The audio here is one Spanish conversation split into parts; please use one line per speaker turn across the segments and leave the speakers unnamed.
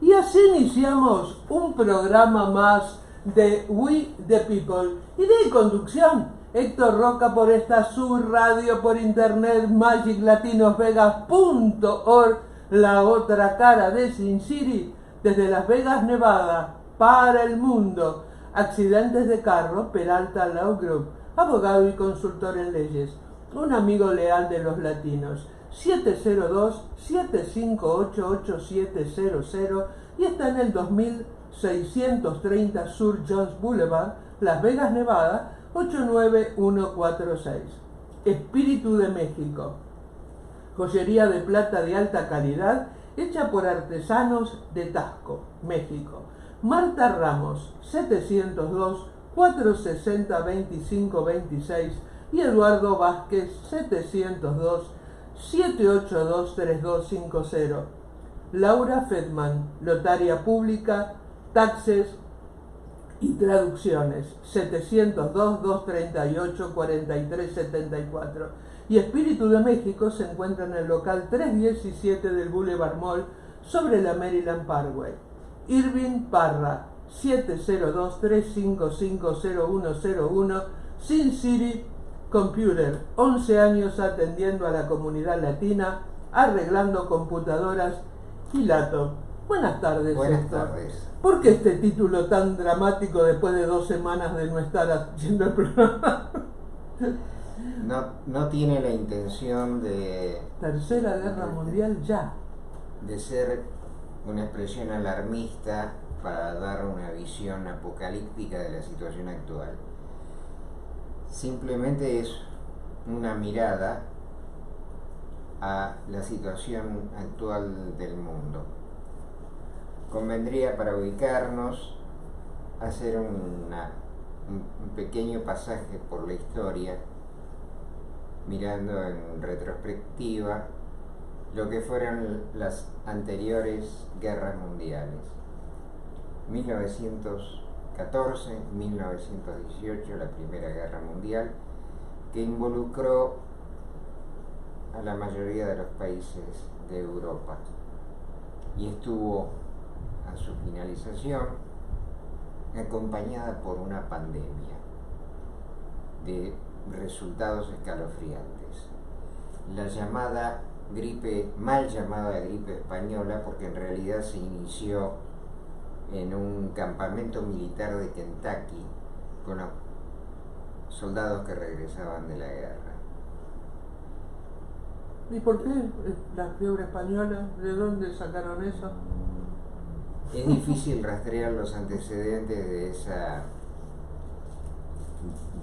Y así iniciamos un programa más de We the People. Idea y conducción, Héctor Roca por esta subradio por internet, magiclatinosvegas.org, la otra cara de Sin City, desde Las Vegas, Nevada, para el mundo. Accidentes de carro, Peralta Law Group, abogado y consultor en leyes, un amigo leal de los latinos. 702-758-8700 y está en el 2630 Sur Jones Boulevard, Las Vegas, Nevada, 89146. Espíritu de México, joyería de plata de alta calidad hecha por artesanos de Taxco, México. Marta Ramos, 702-460-2526 y Eduardo Vázquez, 702-782-3250. Laura Fedman, notaria pública, taxes y traducciones, 702-238-4374. Y Espíritu de México se encuentra en el local 317 del Boulevard Mall sobre la Maryland Parkway. Irving Parra, 702-355-0101, Sin City Computer, 11 años atendiendo a la comunidad latina, arreglando computadoras y lato. Buenas tardes,
Buenas
Héctor.
tardes.
¿Por qué este título tan dramático después de 2 semanas de no estar haciendo el programa?
No tiene la intención
Tercera Guerra Mundial ya.
de ser una expresión alarmista para dar una visión apocalíptica de la situación actual. Simplemente es una mirada a la situación actual del mundo. Convendría, para ubicarnos, hacer un pequeño pasaje por la historia, mirando en retrospectiva lo que fueron las anteriores guerras mundiales. 1914, 1918, la Primera Guerra Mundial, que involucró a la mayoría de los países de Europa y estuvo a su finalización acompañada por una pandemia de resultados escalofriantes. La llamada gripe, mal llamada gripe española, porque en realidad se inició en un campamento militar de Kentucky con los soldados que regresaban de la guerra.
¿Y por qué la fiebre española? ¿De dónde sacaron eso?
Es difícil rastrear los antecedentes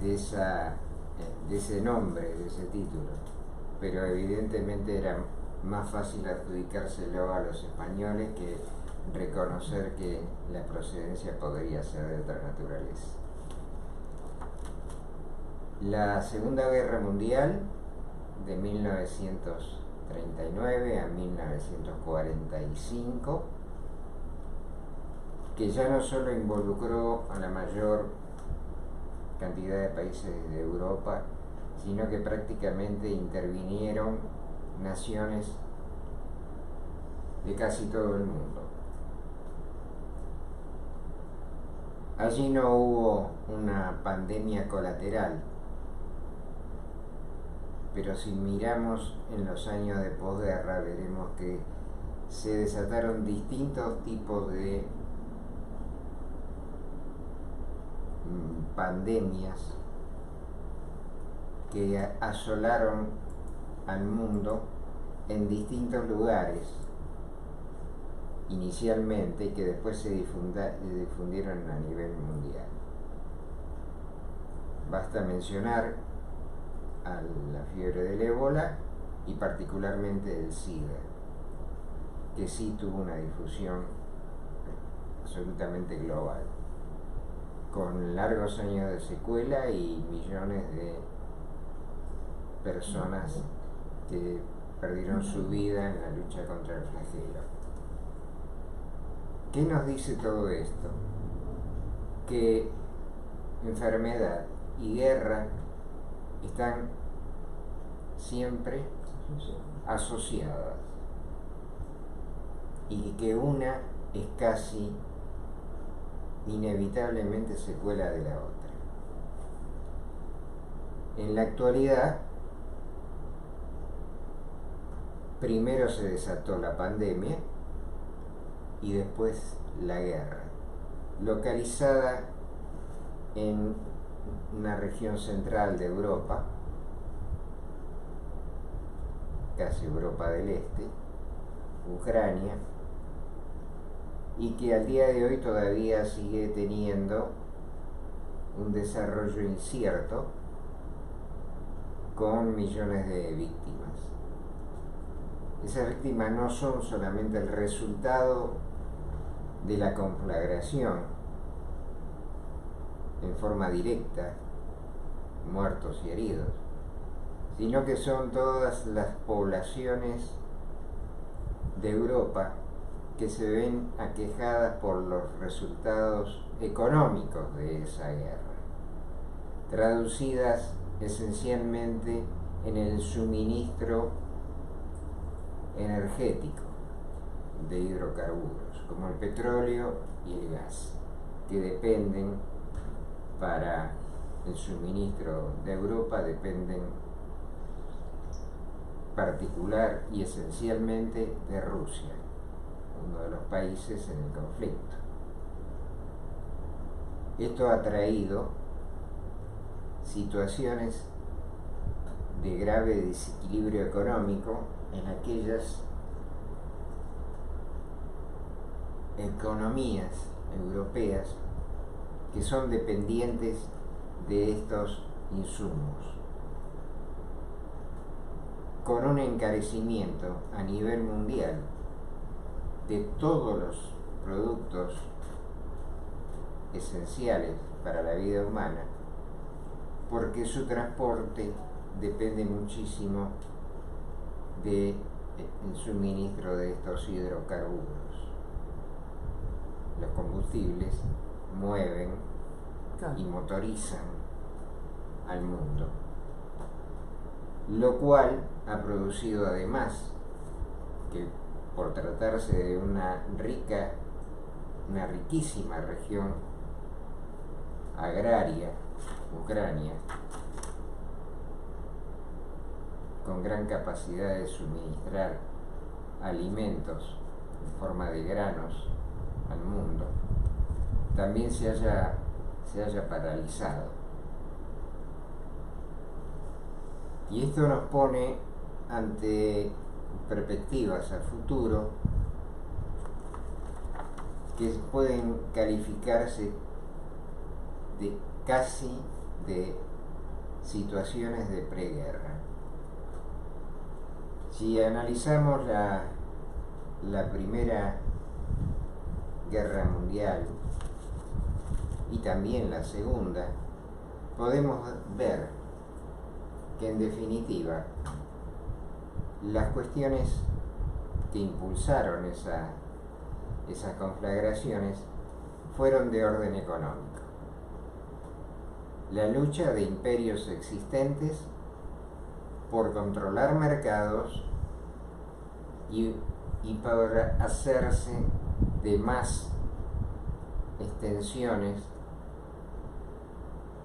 de ese nombre, de ese título, pero evidentemente era más fácil adjudicárselo a los españoles que reconocer que la procedencia podría ser de otra naturaleza. La Segunda Guerra Mundial, de 1939 a 1945, que ya no solo involucró a la mayor cantidad de países de Europa, sino que prácticamente intervinieron naciones de casi todo el mundo. Allí no hubo una pandemia colateral, pero si miramos en los años de posguerra veremos que se desataron distintos tipos de pandemias que asolaron al mundo en distintos lugares inicialmente y que después se difundieron a nivel mundial. Basta mencionar a la fiebre del ébola y particularmente el SIDA, que sí tuvo una difusión absolutamente global, con largos años de secuela y millones de personas que perdieron su vida en la lucha contra el flagelo. ¿Qué nos dice todo esto? Que enfermedad y guerra están siempre asociadas y que una es casi inevitablemente secuela de la otra. En la actualidad, primero se desató la pandemia y después la guerra, localizada en una región central de Europa, casi Europa del Este, Ucrania, y que al día de hoy todavía sigue teniendo un desarrollo incierto con millones de víctimas. Esas víctimas no son solamente el resultado de la conflagración en forma directa, muertos y heridos, sino que son todas las poblaciones de Europa que se ven aquejadas por los resultados económicos de esa guerra, traducidas esencialmente en el suministro energético de hidrocarburos, como el petróleo y el gas, que dependen para el suministro de Europa, dependen particular y esencialmente de Rusia, uno de los países en el conflicto. Esto ha traído situaciones de grave desequilibrio económico en aquellas economías europeas que son dependientes de estos insumos, con un encarecimiento a nivel mundial de todos los productos esenciales para la vida humana, porque su transporte depende muchísimo del suministro de estos hidrocarburos. Los combustibles mueven y motorizan al mundo, lo cual ha producido además que, por tratarse de una riquísima región agraria, Ucrania, con gran capacidad de suministrar alimentos en forma de granos al mundo, también se haya paralizado. Y esto nos pone ante perspectivas al futuro que pueden calificarse de casi de situaciones de preguerra. Si analizamos la Primera Guerra Mundial y también la Segunda, podemos ver que en definitiva las cuestiones que impulsaron esas conflagraciones fueron de orden económico. La lucha de imperios existentes por controlar mercados y por hacerse de más extensiones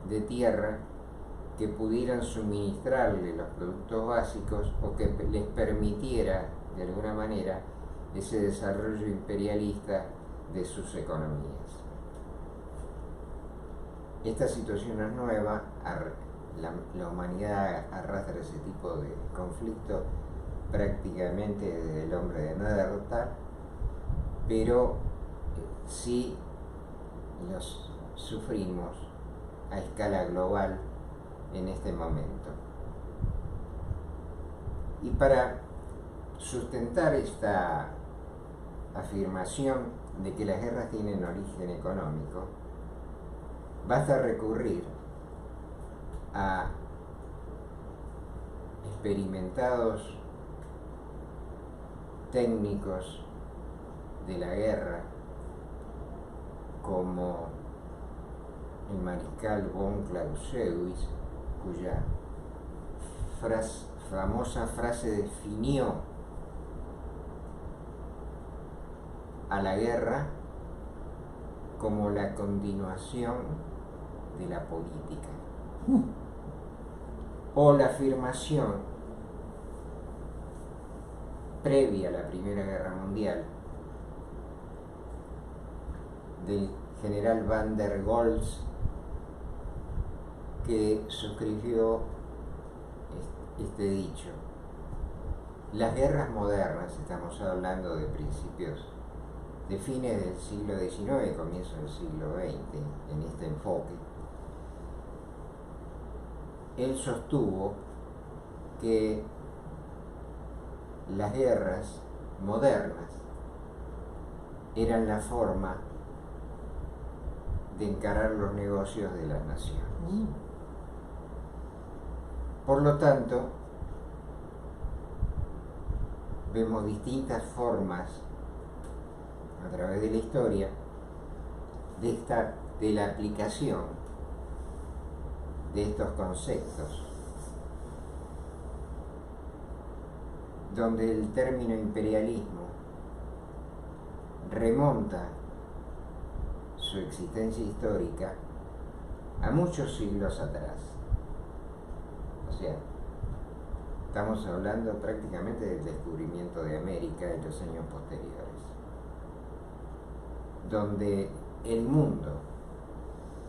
de tierra que pudieran suministrarle los productos básicos o que les permitiera de alguna manera ese desarrollo imperialista de sus economías. Esta situación no es nueva, la humanidad arrastra ese tipo de conflicto prácticamente desde el hombre de Neandertal, pero sí los sufrimos a escala global en este momento. Y para sustentar esta afirmación de que las guerras tienen origen económico, basta recurrir a experimentados técnicos de la guerra como el mariscal von Clausewitz, cuya famosa frase definió a la guerra como la continuación de la política, o la afirmación previa a la Primera Guerra Mundial del general Van der Goltz, que suscribió este dicho: las guerras modernas, estamos hablando de principios, de fines del siglo XIX y comienzos del siglo XX, en este enfoque, él sostuvo que las guerras modernas eran la forma de encarar los negocios de las naciones. Por lo tanto, vemos distintas formas a través de la historia de la aplicación de estos conceptos, donde el término imperialismo remonta su existencia histórica a muchos siglos atrás. O sea, estamos hablando prácticamente del descubrimiento de América en los años posteriores, donde el mundo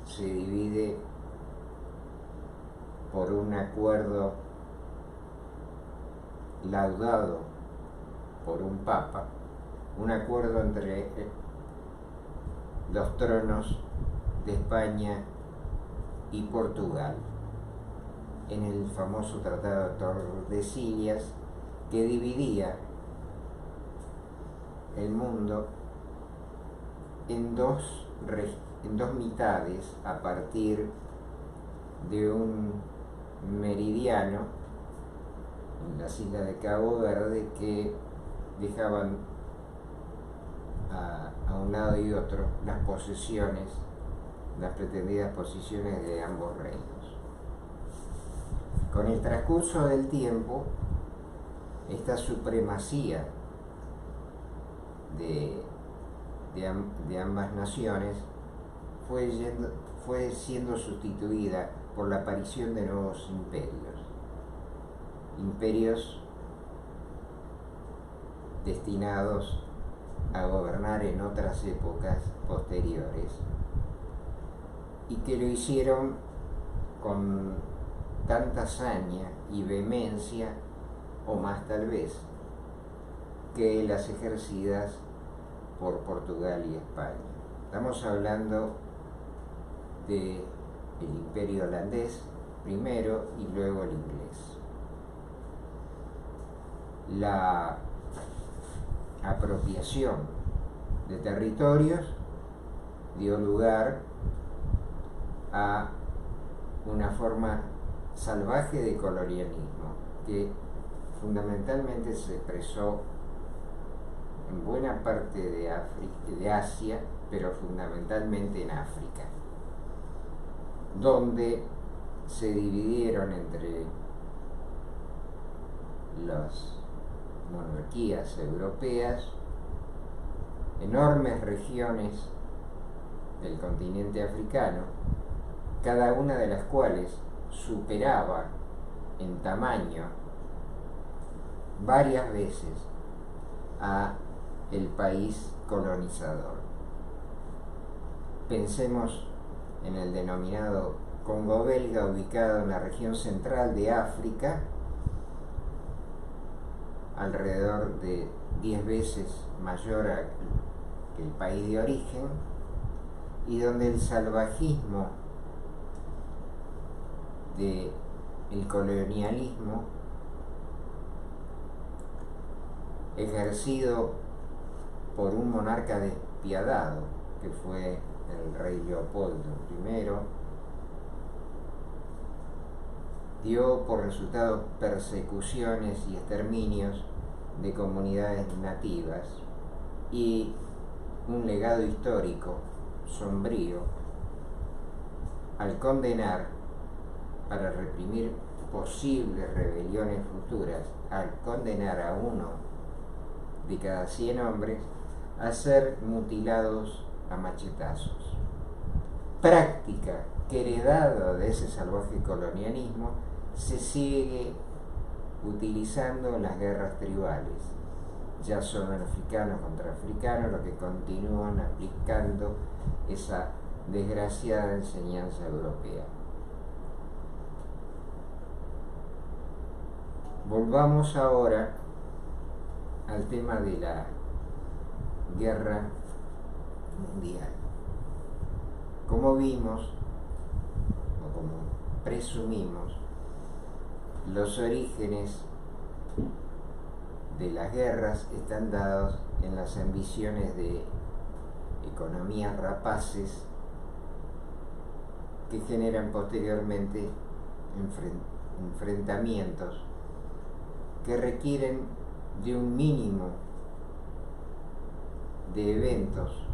se divide por un acuerdo laudado por un papa, un acuerdo entre los tronos de España y Portugal, en el famoso Tratado de Tordesillas, que dividía el mundo en dos mitades a partir de un meridiano en las islas de Cabo Verde, que dejaban a un lado y otro las posesiones, las pretendidas posesiones de ambos reinos. Con el transcurso del tiempo, esta supremacía de ambas naciones fue siendo sustituida por la aparición de nuevos imperios destinados a gobernar en otras épocas posteriores, y que lo hicieron con tanta hazaña y vehemencia, o más tal vez, que las ejercidas por Portugal y España. Estamos hablando del imperio holandés primero y luego el inglés. La apropiación de territorios dio lugar a una forma salvaje de colonialismo que fundamentalmente se expresó en buena parte de Asia, pero fundamentalmente en África, donde se dividieron entre las monarquías europeas enormes regiones del continente africano, cada una de las cuales superaba en tamaño varias veces a el país colonizador. Pensemos en el denominado Congo belga, ubicado en la región central de África, alrededor de 10 veces mayor que el país de origen, y donde el salvajismo del colonialismo ejercido por un monarca despiadado, que fue el rey Leopoldo I, dio por resultado persecuciones y exterminios de comunidades nativas y un legado histórico sombrío al condenar, para reprimir posibles rebeliones futuras, al condenar a 1 de cada 100 hombres a ser mutilados a machetazos. Práctica que, heredada de ese salvaje colonialismo, se sigue utilizando en las guerras tribales. Ya son africanos contra africanos los que continúan aplicando esa desgraciada enseñanza europea. Volvamos ahora al tema de la guerra mundial. Como vimos, o como presumimos, los orígenes de las guerras están dados en las ambiciones de economías rapaces que generan posteriormente enfrentamientos que requieren de un mínimo de eventos,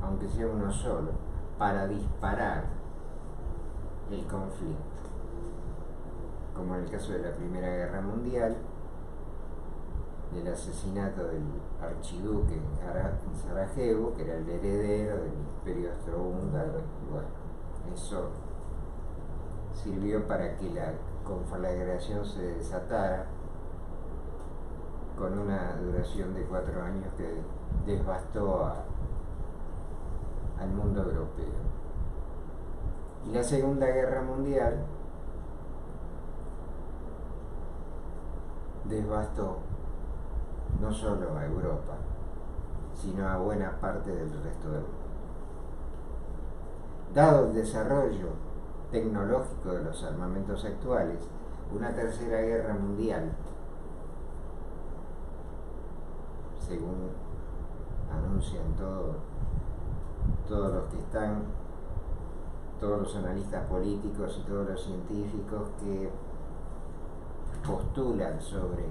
aunque sea uno solo, para disparar el conflicto, como en el caso de la Primera Guerra Mundial, del asesinato del archiduque en Sarajevo, que era el heredero del Imperio Austrohúngaro. Bueno, eso sirvió para que la conflagración se desatara con una duración de 4 años que devastó al mundo europeo. Y la Segunda Guerra Mundial devastó no solo a Europa, sino a buena parte del resto del mundo. Dado el desarrollo tecnológico de los armamentos actuales, una tercera guerra mundial, según anuncian todos los que están, todos los analistas políticos y todos los científicos que postulan sobre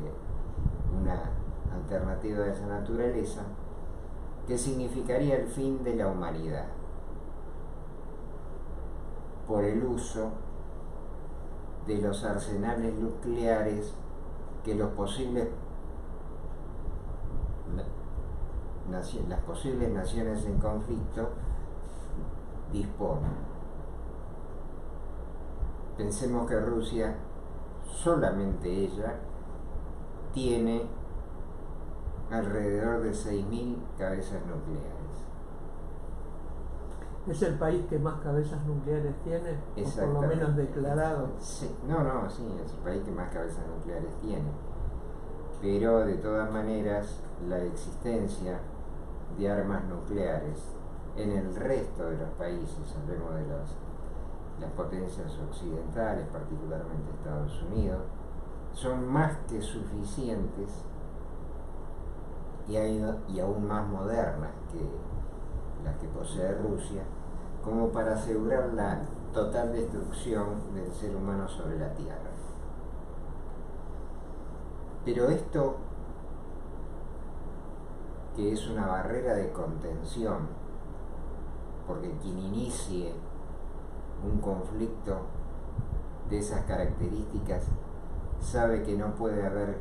una alternativa de esa naturaleza, que significaría el fin de la humanidad por el uso de los arsenales nucleares que las posibles naciones en conflicto disponen. Pensemos que Rusia, solamente ella, tiene alrededor de 6.000 cabezas nucleares.
¿Es el país que más cabezas nucleares tiene? O por lo menos declarado.
Sí, sí, es el país que más cabezas nucleares tiene. Pero de todas maneras, la existencia de armas nucleares en el resto de los países, hablemos de las potencias occidentales, particularmente Estados Unidos, son más que suficientes y aún más modernas que las que posee Rusia, como para asegurar la total destrucción del ser humano sobre la Tierra. Pero esto, que es una barrera de contención, porque quien inicie un conflicto de esas características sabe que no puede haber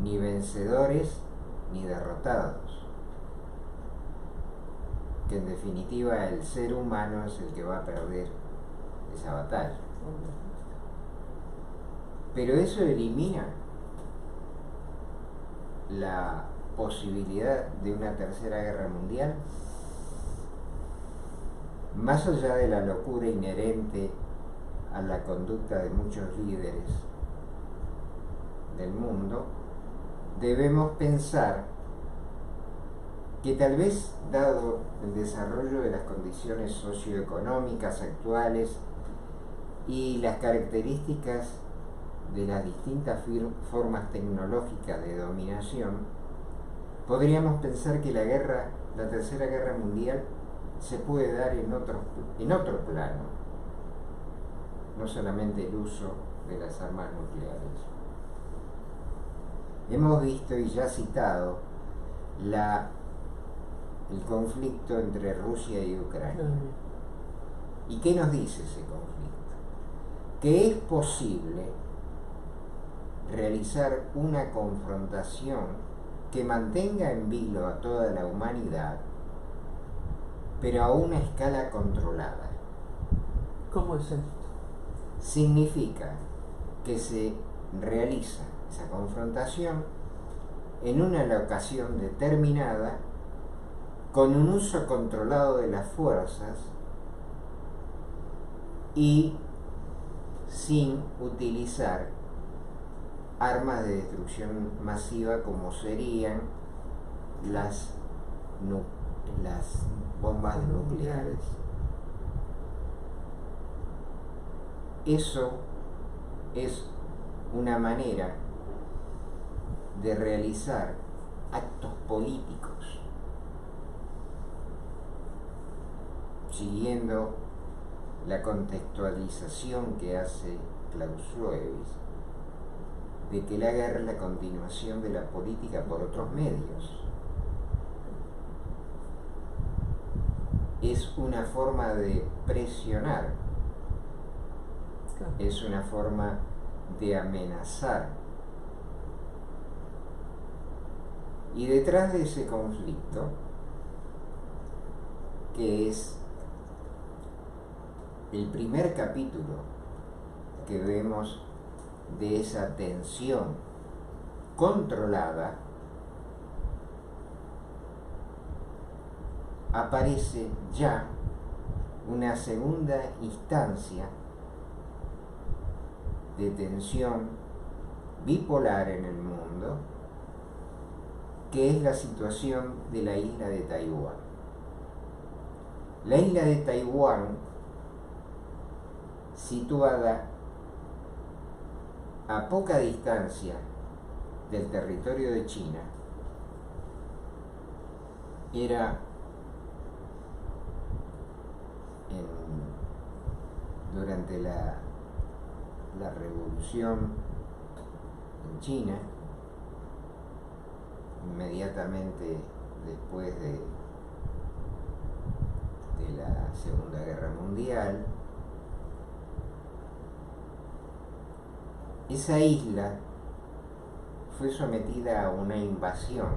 ni vencedores ni derrotados, que en definitiva el ser humano es el que va a perder esa batalla. Pero eso elimina la posibilidad de una tercera guerra mundial. Más allá de la locura inherente a la conducta de muchos líderes del mundo, debemos pensar que tal vez, dado el desarrollo de las condiciones socioeconómicas actuales y las características de las distintas formas tecnológicas de dominación, podríamos pensar que la tercera guerra mundial se puede dar en otro plano, no solamente el uso de las armas nucleares. Hemos visto y ya citado el conflicto entre Rusia y Ucrania. ¿Y qué nos dice ese conflicto? Que es posible realizar una confrontación que mantenga en vilo a toda la humanidad, pero a una escala controlada.
¿Cómo es esto?
Significa que se realiza esa confrontación en una locación determinada, con un uso controlado de las fuerzas y sin utilizar armas de destrucción masiva como serían las bombas nucleares. Eso es una manera de realizar actos políticos siguiendo la contextualización que hace Klaus Schwab de que la guerra es la continuación de la política por otros medios. Es una forma de presionar, es una forma de amenazar. Y detrás de ese conflicto, que es el primer capítulo que vemos de esa tensión controlada, aparece ya una segunda instancia de tensión bipolar en el mundo, que es la situación de la isla de Taiwán. La isla de Taiwán, situada a poca distancia del territorio de China, era durante la revolución en China, inmediatamente después de la Segunda Guerra Mundial, esa isla fue sometida a una invasión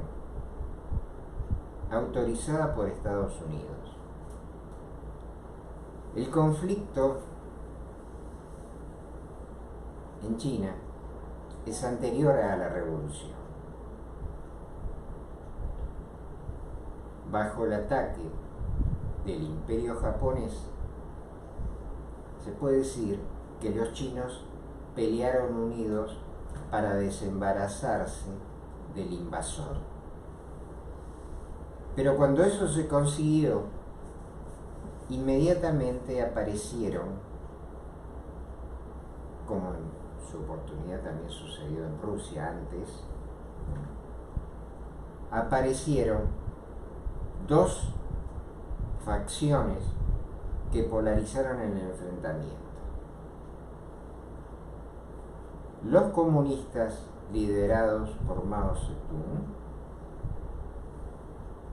autorizada por Estados Unidos. El conflicto en China es anterior a la revolución. Bajo el ataque del Imperio japonés, se puede decir que los chinos pelearon unidos para desembarazarse del invasor. Pero cuando eso se consiguió, inmediatamente aparecieron, como en su oportunidad también sucedió en Rusia antes, aparecieron dos facciones que polarizaron el enfrentamiento. Los comunistas, liderados por Mao Zedong,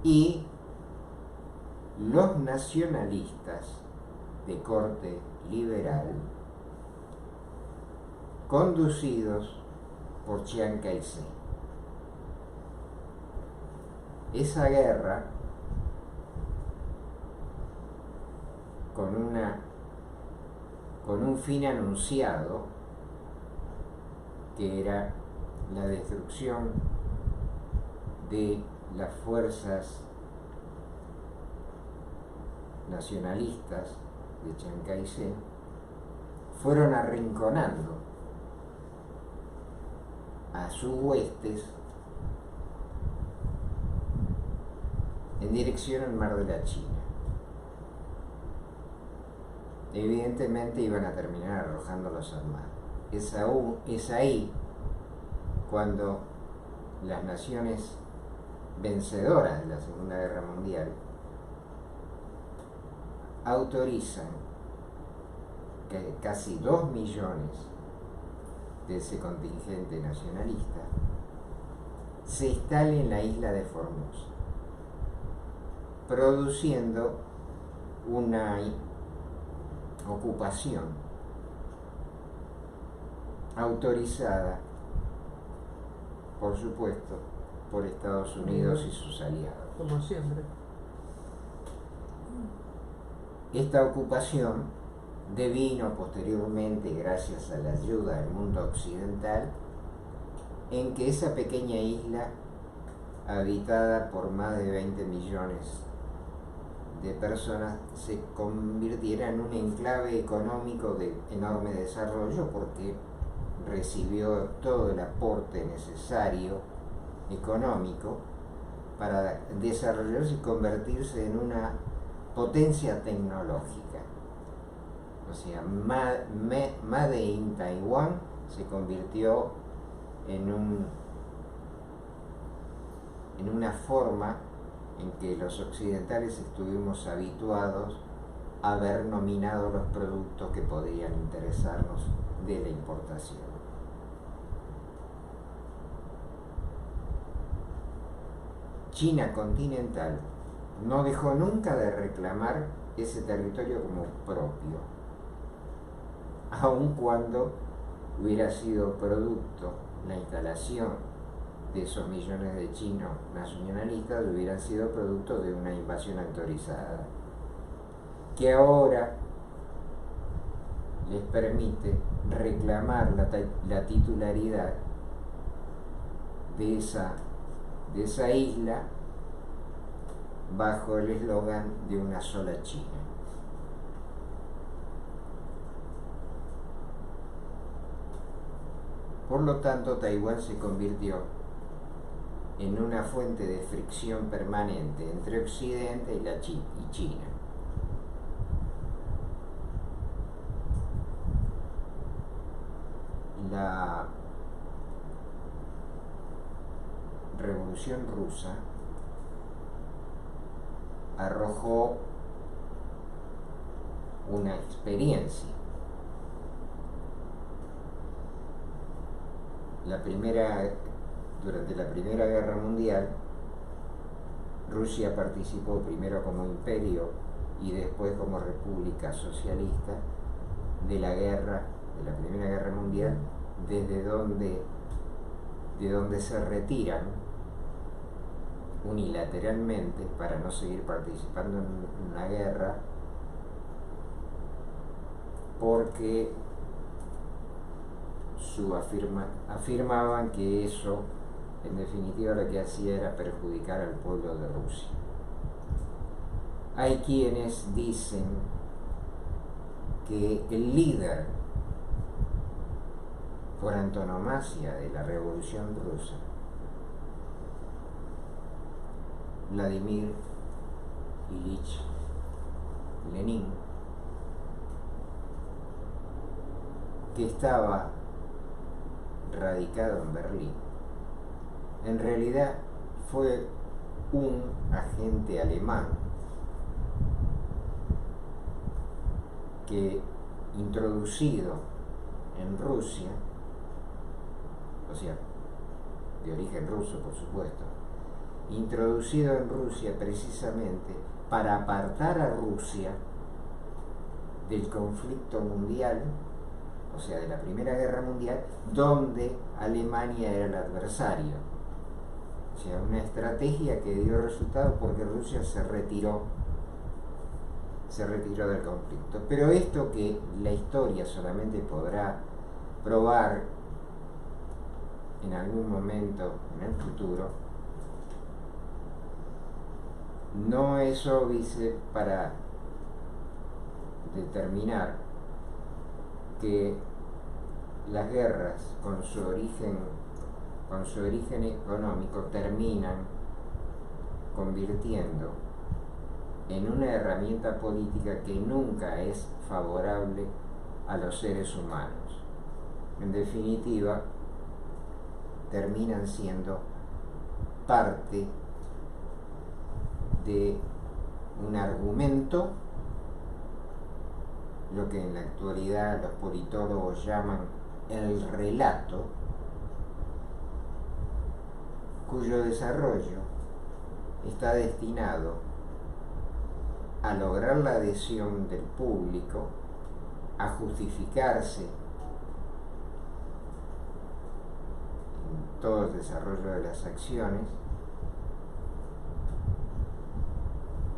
y los nacionalistas de corte liberal, conducidos por Chiang Kai-shek. Esa guerra, con un fin anunciado, que era la destrucción de las fuerzas nacionalistas de Chiang Kai-shek, fueron arrinconando a sus huestes en dirección al Mar de la China. Evidentemente iban a terminar arrojándolos al mar. Es ahí cuando las naciones vencedoras de la Segunda Guerra Mundial autorizan que casi 2 millones de ese contingente nacionalista se instale en la isla de Formosa, produciendo una ocupación autorizada, por supuesto, por Estados Unidos y sus aliados.
Como siempre.
Esta ocupación devino posteriormente, gracias a la ayuda del mundo occidental, en que esa pequeña isla, habitada por más de 20 millones de personas, se convirtiera en un enclave económico de enorme desarrollo, porque recibió todo el aporte necesario económico para desarrollarse y convertirse en una potencia tecnológica. O sea, Made in Taiwan se convirtió en una forma en que los occidentales estuvimos habituados a ver nominado los productos que podían interesarnos de la importación. China continental no dejó nunca de reclamar ese territorio como propio, aun cuando hubiera sido producto, la instalación de esos millones de chinos nacionalistas hubiera sido producto de una invasión autorizada, que ahora les permite reclamar la titularidad de esa isla bajo el eslogan de una sola China. Por lo tanto, Taiwán se convirtió en una fuente de fricción permanente entre Occidente y China. La Revolución Rusa arrojó una experiencia. Durante la Primera Guerra Mundial, Rusia participó primero como imperio y después como república socialista de la Primera Guerra Mundial, de donde se retiran unilateralmente para no seguir participando en la guerra, porque afirmaban que eso, en definitiva, lo que hacía era perjudicar al pueblo de Rusia. Hay quienes dicen que el líder por antonomasia de la Revolución Rusa, Vladimir Ilich Lenin, que estaba radicado en Berlín, en realidad fue un agente alemán que, introducido en Rusia, o sea, de origen ruso por supuesto, introducido en Rusia precisamente para apartar a Rusia del conflicto mundial, o sea, de la Primera Guerra Mundial, donde Alemania era el adversario. O sea, una estrategia que dio resultado porque Rusia se retiró del conflicto. Pero esto, que la historia solamente podrá probar en algún momento en el futuro, no es óbice para determinar que las guerras con su origen económico terminan convirtiendo en una herramienta política que nunca es favorable a los seres humanos. En definitiva, terminan siendo parte de un argumento, lo que en la actualidad los politólogos llaman el relato, cuyo desarrollo está destinado a lograr la adhesión del público, a justificarse todo el desarrollo de las acciones,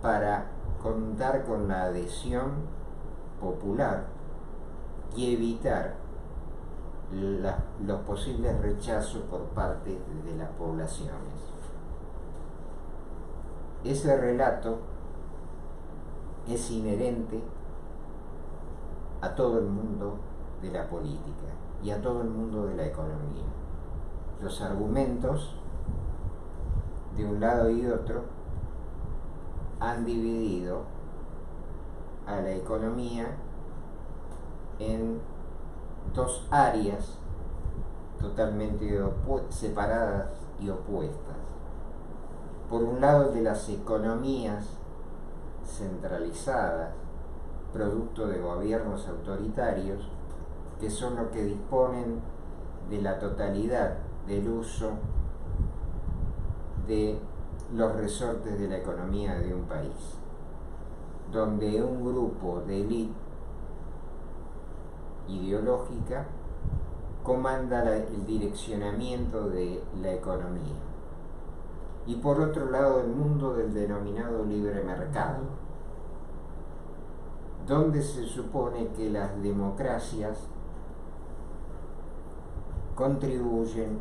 para contar con la adhesión popular y evitar los posibles rechazos por parte de las poblaciones. Ese relato es inherente a todo el mundo de la política y a todo el mundo de la economía. Los argumentos de un lado y otro han dividido a la economía en dos áreas totalmente separadas y opuestas. Por un lado, de las economías centralizadas, producto de gobiernos autoritarios, que son los que disponen de la totalidad del uso de los resortes de la economía de un país, donde un grupo de élite ideológica comanda el direccionamiento de la economía. Y por otro lado, el mundo del denominado libre mercado, donde se supone que las democracias contribuyen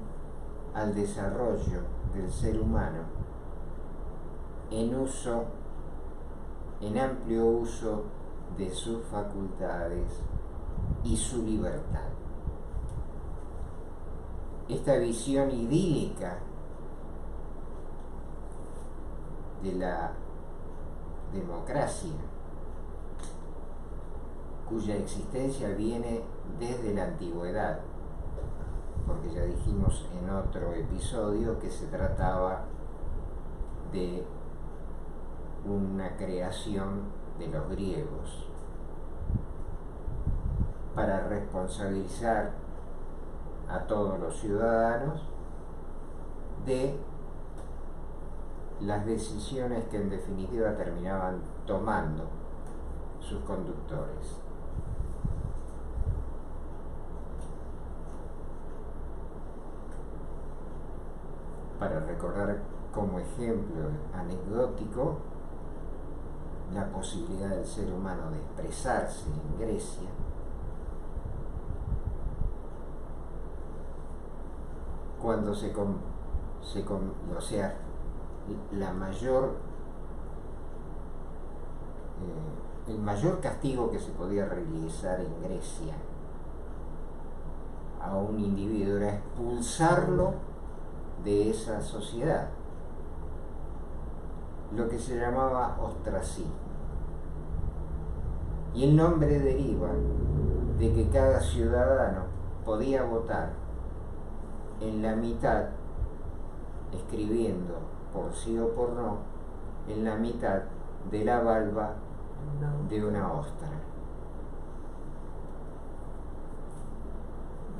al desarrollo del ser humano en amplio uso de sus facultades y su libertad. Esta visión idílica de la democracia, cuya existencia viene desde la antigüedad, porque ya dijimos en otro episodio que se trataba de una creación de los griegos para responsabilizar a todos los ciudadanos de las decisiones que en definitiva terminaban tomando sus conductores. Para recordar como ejemplo anecdótico la posibilidad del ser humano de expresarse en Grecia, cuando o sea, el mayor castigo que se podía realizar en Grecia a un individuo era expulsarlo de esa sociedad, lo que se llamaba ostracismo. Y el nombre deriva de que cada ciudadano podía votar en la mitad, escribiendo por sí o por no, en la mitad de la valva de una ostra.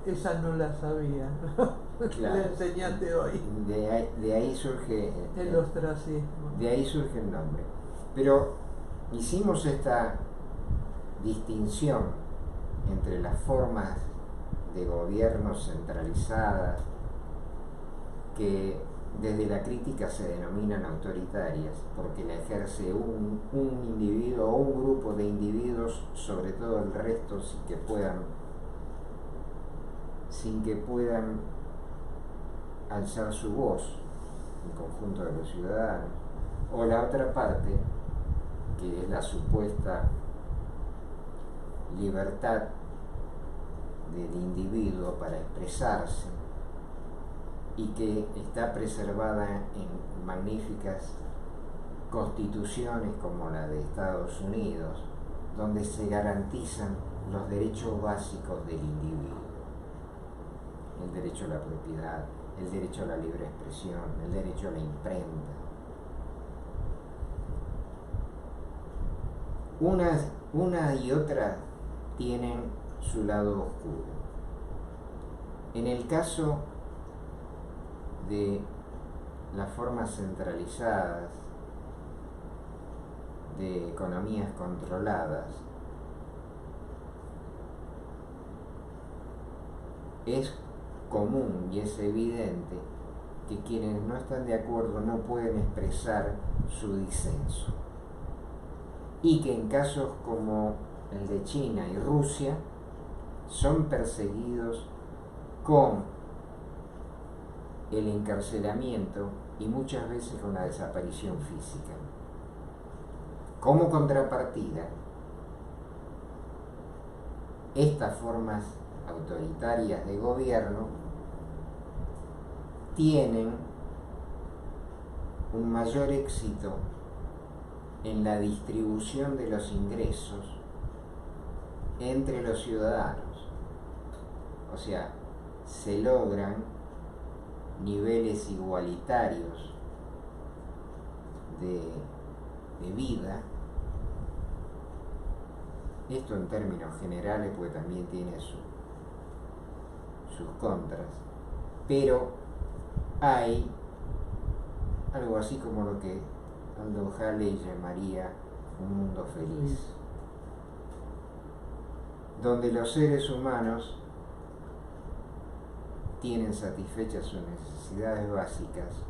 Esa no la sabía.
Claro.
La enseñaste hoy.
De ahí surge
el ostracismo.
De ahí surge el nombre. Pero hicimos esta distinción entre las formas de gobierno centralizadas, que desde la crítica se denominan autoritarias, porque la ejerce un individuo o un grupo de individuos sobre todo el resto sin que puedan alzar su voz, el conjunto de los ciudadanos. O la otra parte, que es la supuesta libertad del individuo para expresarse, y que está preservada en magníficas constituciones como la de Estados Unidos, donde se garantizan los derechos básicos del individuo: el derecho a la propiedad, el derecho a la libre expresión, el derecho a la imprenta. Una y otra tienen su lado oscuro. En el caso de las formas centralizadas de economías controladas, es común y es evidente que quienes no están de acuerdo no pueden expresar su disenso. Y que en casos como el de China y Rusia son perseguidos con el encarcelamiento y muchas veces con la desaparición física. Como contrapartida, estas formas autoritarias de gobierno tienen un mayor éxito en la distribución de los ingresos entre los ciudadanos. O sea, se logran niveles igualitarios de vida. Esto en términos generales, pues también tiene sus contras, pero hay algo así como lo que Aldous Huxley llamaría un mundo feliz, donde los seres humanos tienen satisfechas sus necesidades básicas,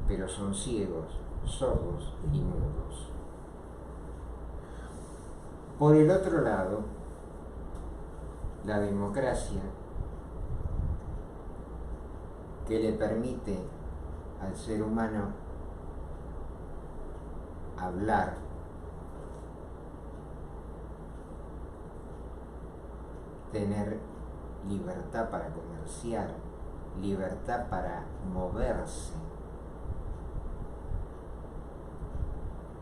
pero son ciegos, sordos y mudos. Por el otro lado, la democracia, que le permite al ser humano hablar, tener libertad para comerciar, libertad para moverse.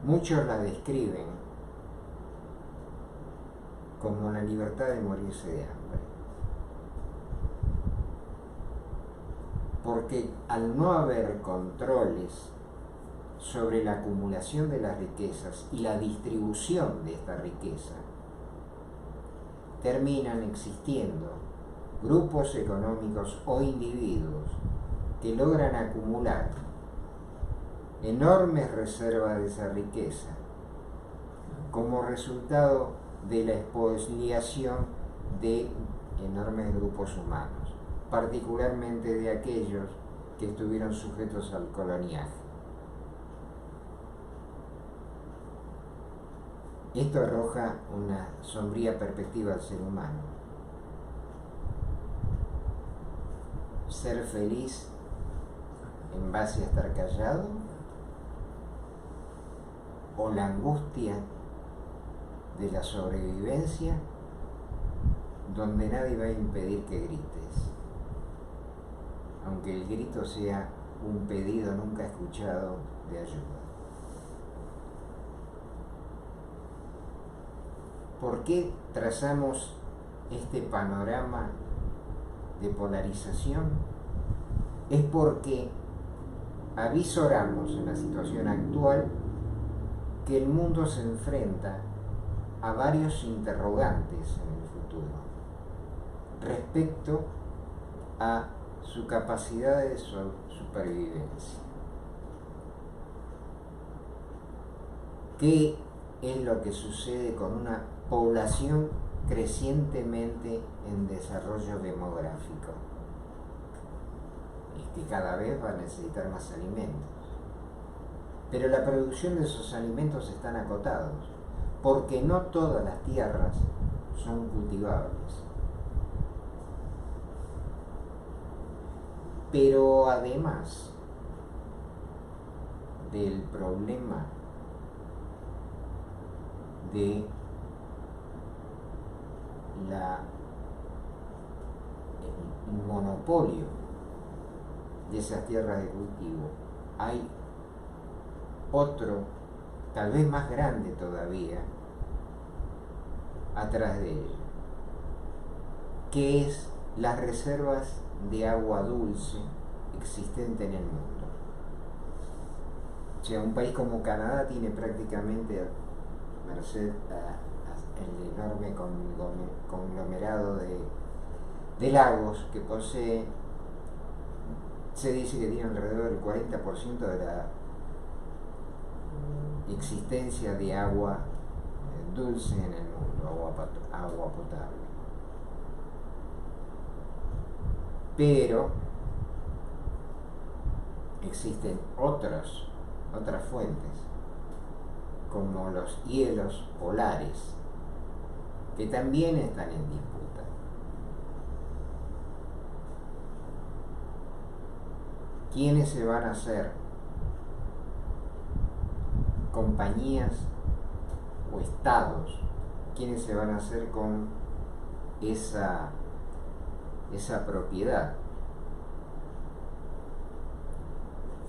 Muchos la describen como la libertad de morirse de hambre. Porque al no haber controles sobre la acumulación de las riquezas y la distribución de esta riqueza, terminan existiendo grupos económicos o individuos que logran acumular enormes reservas de esa riqueza como resultado de la expoliación de enormes grupos humanos, particularmente de aquellos que estuvieron sujetos al coloniaje. Esto arroja una sombría perspectiva al ser humano. Ser feliz en base a estar callado, o la angustia de la sobrevivencia donde nadie va a impedir que grites, aunque el grito sea un pedido nunca escuchado de ayuda. ¿Por qué trazamos este panorama de polarización? Es porque avisoramos en la situación actual que el mundo se enfrenta a varios interrogantes en el futuro respecto a su capacidad de supervivencia. ¿Qué es lo que sucede con una población crecientemente en desarrollo demográfico? Es que cada vez va a necesitar más alimentos. Pero la producción de esos alimentos están acotados, porque no todas las tierras son cultivables. Pero además del problema de el monopolio de esas tierras de cultivo, hay otro, tal vez más grande todavía, atrás de ella, que es las reservas de agua dulce existente en el mundo. O sea, un país como Canadá tiene prácticamente, merced al enorme conglomerado de lagos que posee, se dice que tiene alrededor del 40% de la existencia de agua dulce en el mundo, agua potable. pero existen otras fuentes, como los hielos polares, que también están en disputa. ¿Quiénes se van a hacer? ¿Compañías o estados? ¿Quiénes se van a hacer con esa propiedad?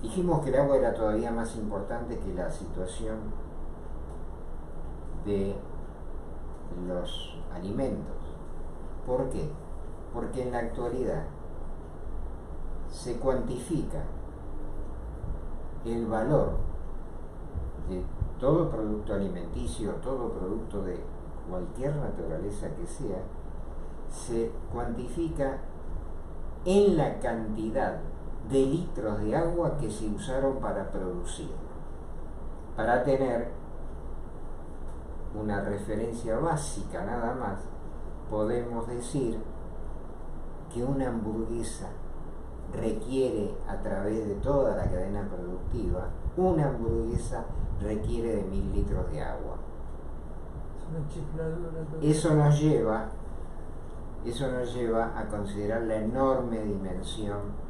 Dijimos que el agua era todavía más importante que la situación de los alimentos. ¿Por qué? Porque en la actualidad se cuantifica el valor de todo producto alimenticio, todo producto de cualquier naturaleza que sea, se cuantifica en la cantidad de litros de agua que se usaron para producirlo. Para tener una referencia básica nada más, podemos decir que una hamburguesa requiere, a través de toda la cadena productiva, una hamburguesa requiere de 1000 litros de agua. Eso nos lleva a considerar la enorme dimensión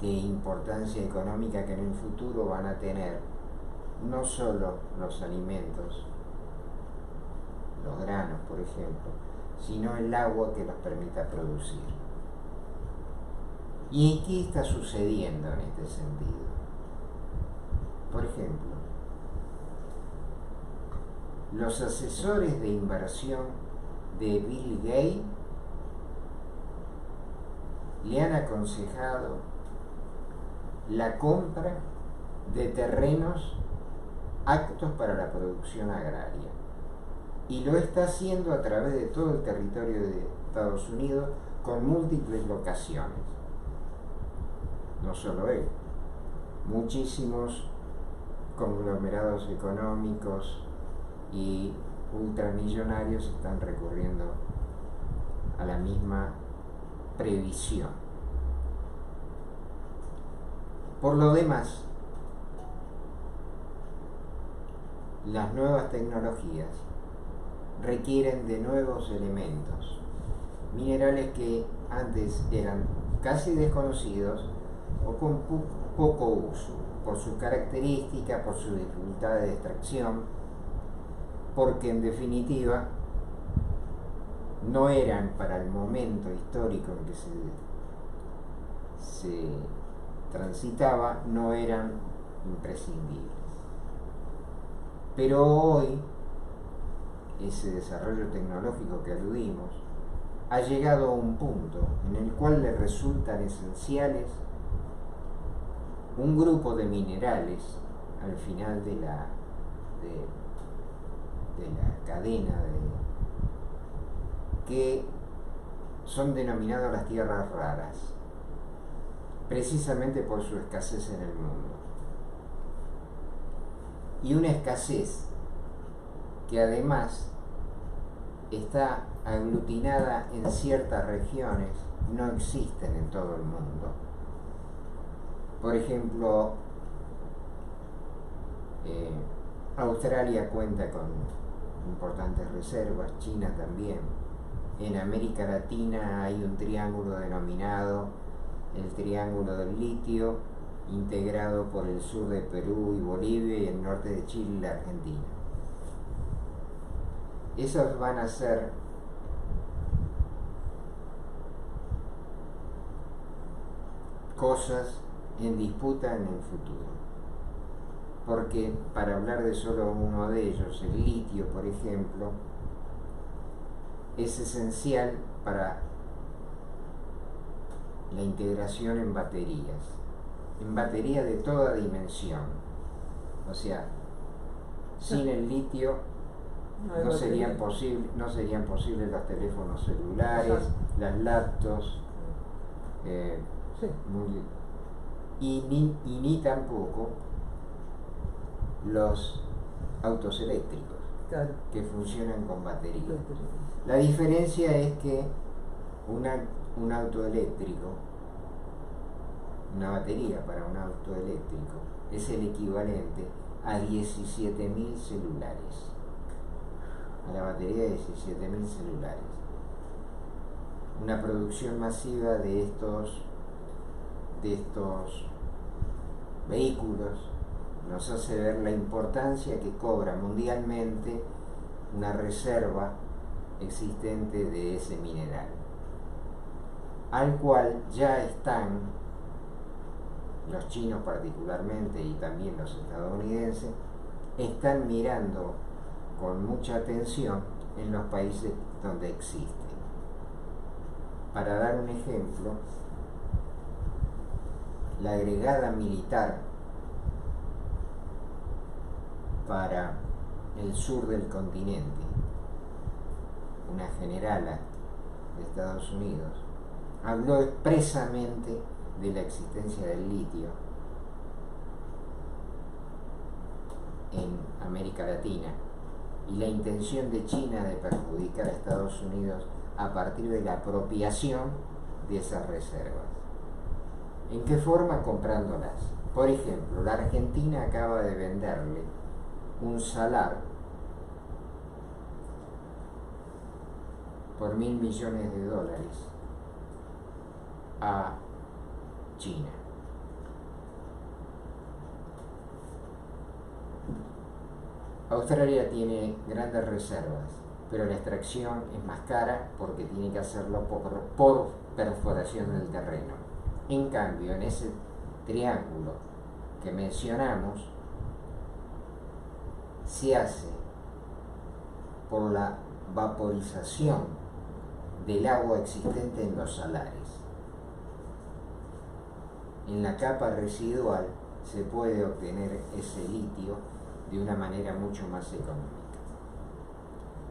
de importancia económica que en el futuro van a tener no solo los alimentos, los granos por ejemplo, sino el agua que los permita producir. ¿Y qué está sucediendo en este sentido? Por ejemplo, los asesores de inversión de Bill Gates le han aconsejado la compra de terrenos aptos para la producción agraria, y lo está haciendo a través de todo el territorio de Estados Unidos con múltiples locaciones. No solo él, muchísimos conglomerados económicos y ultramillonarios están recurriendo a la misma previsión. Por lo demás, las nuevas tecnologías requieren de nuevos elementos, minerales que antes eran casi desconocidos o con poco uso, por sus características, por su dificultad de extracción, porque en definitiva no eran, para el momento histórico en que se transitaba, no eran imprescindibles. Pero hoy ese desarrollo tecnológico que aludimos ha llegado a un punto en el cual le resultan esenciales un grupo de minerales al final de la cadena que son denominados las tierras raras, precisamente por su escasez en el mundo. Y una escasez que además está aglutinada en ciertas regiones, no existen en todo el mundo. Por ejemplo, Australia cuenta con importantes reservas, China también. En América Latina hay un triángulo denominado el Triángulo del Litio, integrado por el sur de Perú y Bolivia y el norte de Chile y la Argentina. Esos van a ser cosas en disputa en el futuro, porque para hablar de solo uno de ellos, el litio por ejemplo, es esencial para la integración en baterías de toda dimensión. O sea, sin el litio no serían posibles los teléfonos celulares, las laptops, y ni tampoco los autos eléctricos, claro, que funcionan con batería. La diferencia es que un auto eléctrico, una batería para un auto eléctrico, es el equivalente a 17.000 celulares. A la batería de 17.000 celulares. Una producción masiva de estos vehículos nos hace ver la importancia que cobra mundialmente una reserva existente de ese mineral, al cual ya están los chinos particularmente y también los estadounidenses, están mirando con mucha atención en los países donde existe. Para dar un ejemplo, la agregada militar para el sur del continente, una generala de Estados Unidos, habló expresamente de la existencia del litio en América Latina y la intención de China de perjudicar a Estados Unidos a partir de la apropiación de esas reservas. ¿En qué forma? Comprándolas. Por ejemplo, la Argentina acaba de venderle un salar por $1.000 millones a China. Australia tiene grandes reservas, pero la extracción es más cara porque tiene que hacerlo por perforación del terreno. En cambio, en ese triángulo que mencionamos, se hace por la vaporización del agua existente en los salares. En la capa residual se puede obtener ese litio de una manera mucho más económica.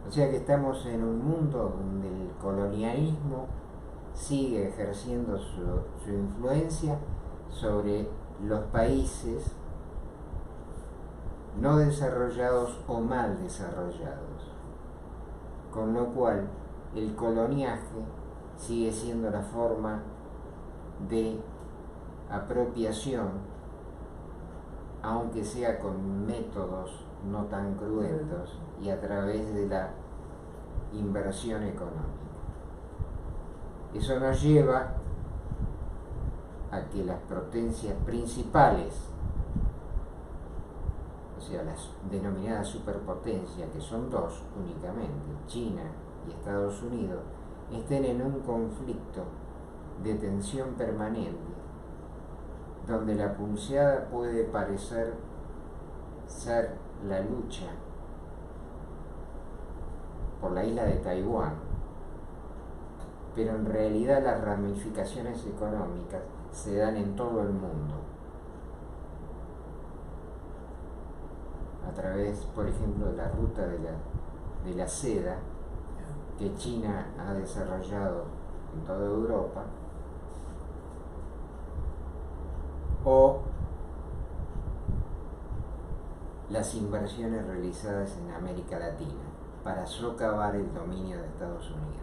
O sea que estamos en un mundo donde el colonialismo sigue ejerciendo su influencia sobre los países no desarrollados o mal desarrollados, con lo cual el coloniaje sigue siendo la forma de apropiación, aunque sea con métodos no tan cruentos y a través de la inversión económica. Eso nos lleva a que las potencias principales, o sea, las denominadas superpotencias, que son dos únicamente, China y Estados Unidos, estén en un conflicto de tensión permanente, donde la pulseada puede parecer ser la lucha por la isla de Taiwán, pero en realidad las ramificaciones económicas se dan en todo el mundo, a través, por ejemplo, de la ruta de la seda que China ha desarrollado en toda Europa, o las inversiones realizadas en América Latina para socavar el dominio de Estados Unidos.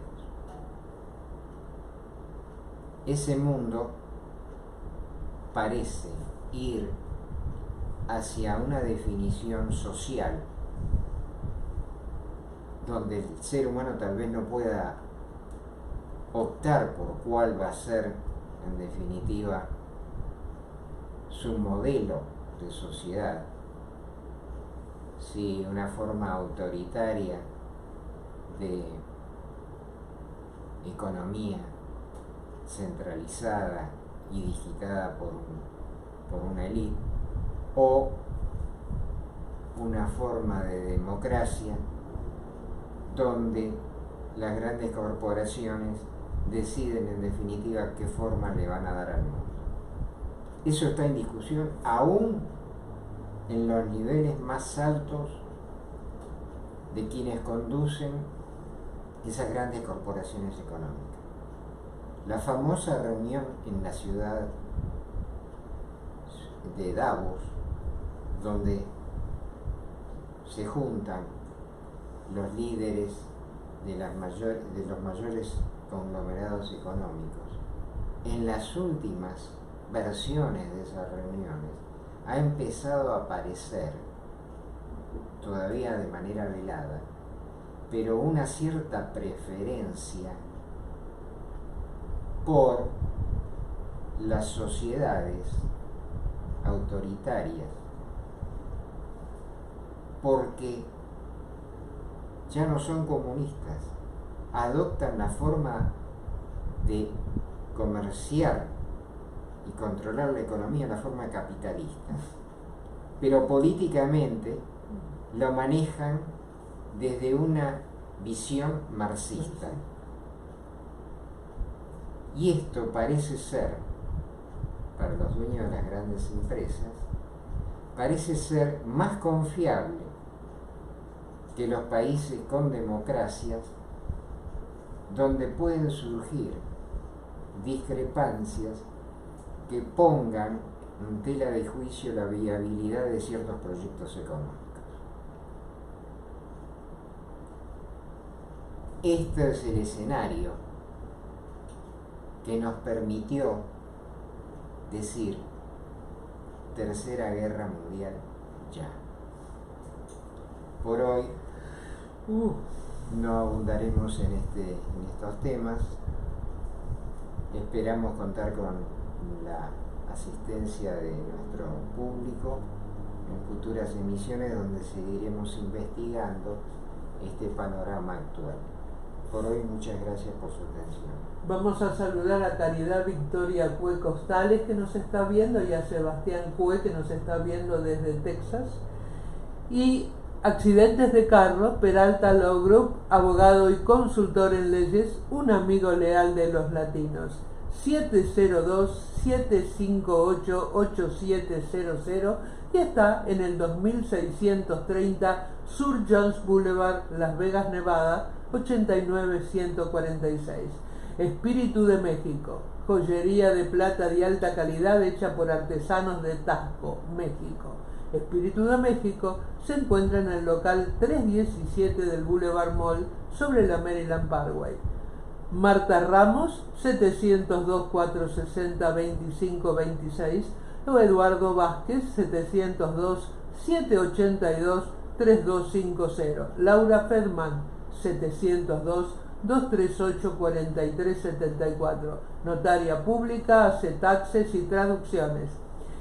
Ese mundo parece ir hacia una definición social donde el ser humano tal vez no pueda optar por cuál va a ser, en definitiva, su modelo de sociedad, si una forma autoritaria de economía centralizada y digitada por una élite, o una forma de democracia donde las grandes corporaciones deciden en definitiva qué forma le van a dar al mundo. Eso está en discusión aún en los niveles más altos de quienes conducen esas grandes corporaciones económicas. La famosa reunión en la ciudad de Davos, donde se juntan los líderes de los mayores conglomerados económicos, en las últimas versiones de esas reuniones ha empezado a aparecer, todavía de manera velada, pero una cierta preferencia por las sociedades autoritarias, porque ya no son comunistas, adoptan la forma de comerciar y controlar la economía, la forma capitalista, pero políticamente lo manejan desde una visión marxista. Y esto parece ser, para los dueños de las grandes empresas, parece ser más confiable que los países con democracias, donde pueden surgir discrepancias que pongan en tela de juicio la viabilidad de ciertos proyectos económicos. Este es el escenario que nos permitió decir Tercera Guerra Mundial ya. Por hoy no abundaremos en estos temas. Esperamos contar con la asistencia de nuestro público en futuras emisiones, donde seguiremos investigando este panorama actual. Por hoy, muchas gracias por su atención.
Vamos a saludar a Caridad Victoria Cue Costales, que nos está viendo, y a Sebastián Cue, que nos está viendo desde Texas. Y Accidentes de Carro, Peralta Law Group, abogado y consultor en leyes, un amigo leal de los latinos. 702-758-8700 y está en el 2630 Sur Jones Boulevard, Las Vegas, Nevada, 89146. Espíritu de México, joyería de plata de alta calidad hecha por artesanos de Tasco, México. Espíritu de México se encuentra en el local 317 del Boulevard Mall sobre la Maryland Parkway. Marta Ramos, 702-460-2526, o Eduardo Vázquez, 702-782-3250. Laura Fedman, 702-238-4374. Notaria pública, hace taxes y traducciones.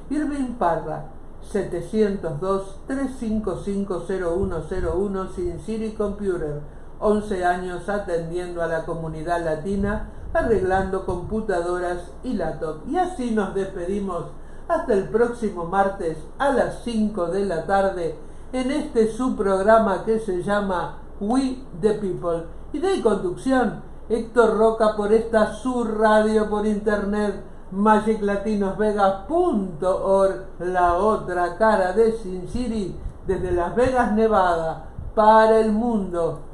Irving Parra, 702-355-0101, Sin City Computer. 11 años atendiendo a la comunidad latina, arreglando computadoras y laptop. Y así nos despedimos hasta el próximo martes a las 5 de la tarde en este su programa que se llama We the People. Y de conducción, Héctor Roca, por esta su radio por internet, magiclatinosvegas.org, la otra cara de Sin City, desde Las Vegas, Nevada, para el mundo.